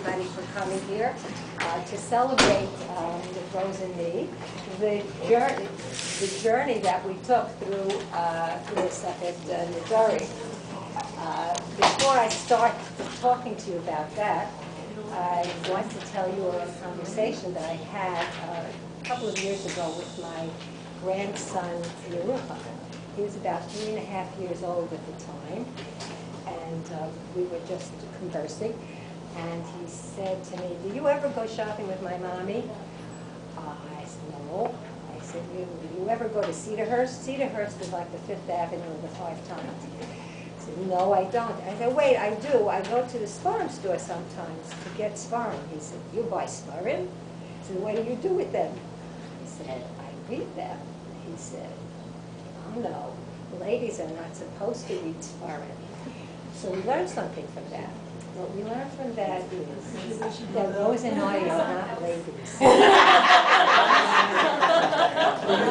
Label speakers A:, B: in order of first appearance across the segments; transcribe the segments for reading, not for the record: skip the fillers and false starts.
A: everybody for coming here to celebrate with Rose and me the journey that we took through the Second Nidari. Before I start talking to you about that, I want to tell you a conversation that I had a couple of years ago with my grandson, Siyum. He was about 3.5 years old at the time, and we were just conversing, and he said to me, "Do you ever go shopping with my mommy?" I said, "No." I said, "Do you ever go to Cedarhurst?" Cedarhurst is like the Fifth Avenue of the Five Towns. I said, "No, I don't." I said, "Wait, I do. I go to the Sparm store sometimes to get Sparm." He said, "You buy Sparm?" I said, "What do you do with them?" He said, "I read them." He said, "Oh no, ladies are not supposed to read Sparm." So we learned something from that. What we learned from that is that Rose and I are not ladies.
B: There's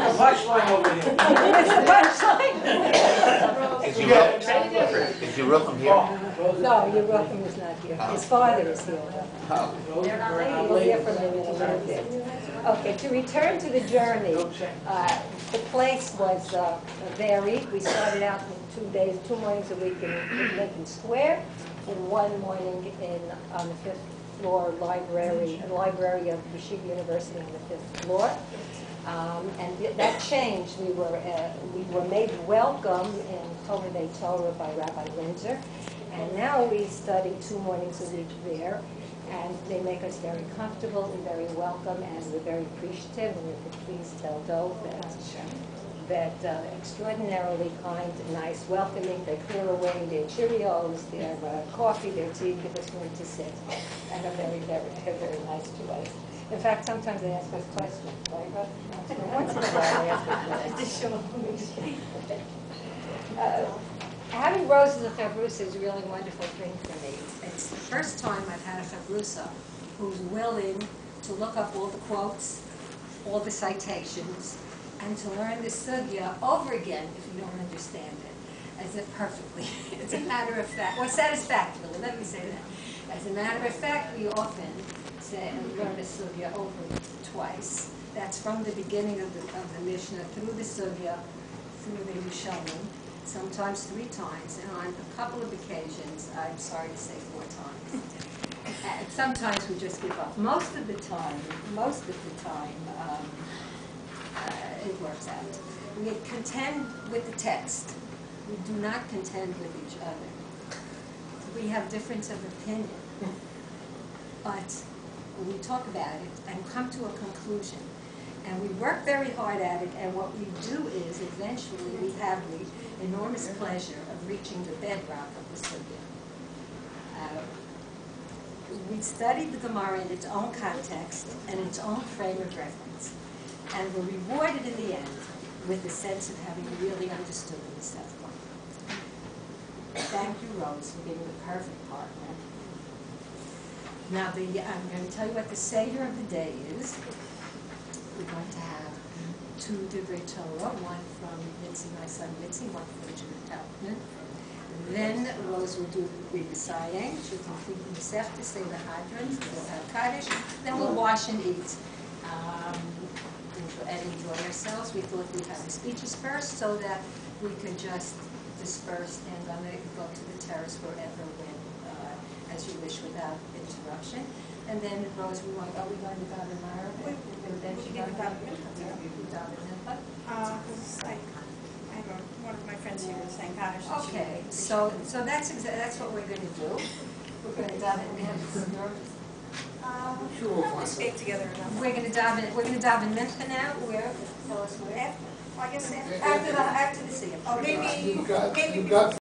B: a punchline over here.
A: It's a punchline.
C: Is Yerucham here?
A: No, Yerucham is not here. His father is here.
B: They're not
A: He'll be here for a little bit. Okay, to return to the journey, the place was varied. We started out with 2 mornings a week in Lincoln Square, and 1 morning on the 5th floor library of Yeshiva University on the 5th floor. And that changed. We were made welcome in Holiday Torah by Rabbi Linzer, and now we study 2 mornings a week there. And they make us very comfortable and very welcome, and we're very appreciative. And we could please tell Dove that extraordinarily kind, nice, welcoming. They clear away their Cheerios, their coffee, their tea, give us room to sit, and are very, very, very nice to us. In fact, sometimes they ask us questions, right? Once in a while they ask us questions. Having Rose as a chavrusa is a really wonderful thing for me. It's the first time I've had a chavrusa who's willing to look up all the quotes, all the citations, and to learn the sugya over again if you don't understand it, as if perfectly. It's a matter of fact, or satisfactorily, let me say that. As a matter of fact, we often learn the sugya over twice. That's from the beginning of the Mishnah, through the sugya, through the Yushalom, sometimes 3 times, and on a couple of occasions, I'm sorry to say 4 times. And sometimes we just give up. Most of the time, it works out. We contend with the text. We do not contend with each other. We have difference of opinion, but we talk about it and come to a conclusion. And we work very hard at it, and what we do is, eventually, we have the enormous pleasure of reaching the bedrock of the sugya. We studied the Gemara in its own context and its own frame of reference, and were rewarded in the end with the sense of having really understood the Sefla. Thank you, Rose, for being the perfect partner. Now, I'm going to tell you what the Seder of the day is. We're going to have 2 Divrei Torah, one from Mitzi, my son Mitzi, one from Judith Taubman. Then Rose will do the Saying. She'll complete the Masechta, say the Hadrons, we'll have Kaddish. Then we'll wash and eat and enjoy ourselves. We thought we'd have the speeches first so that we could just disperse and go to the terrace wherever, when, as you wish, without interruption. And then, Rose, are we going to daven Marav? Then she daven Mincha?
D: I have one of my friends here is saying Kaddish.
A: Okay, so that's what we're going to do. We're going to daven Mincha.
D: We stayed together enough.
A: We're going to daven Mincha now. Where? Tell us where.
D: I guess
A: After the Siyum.
D: maybe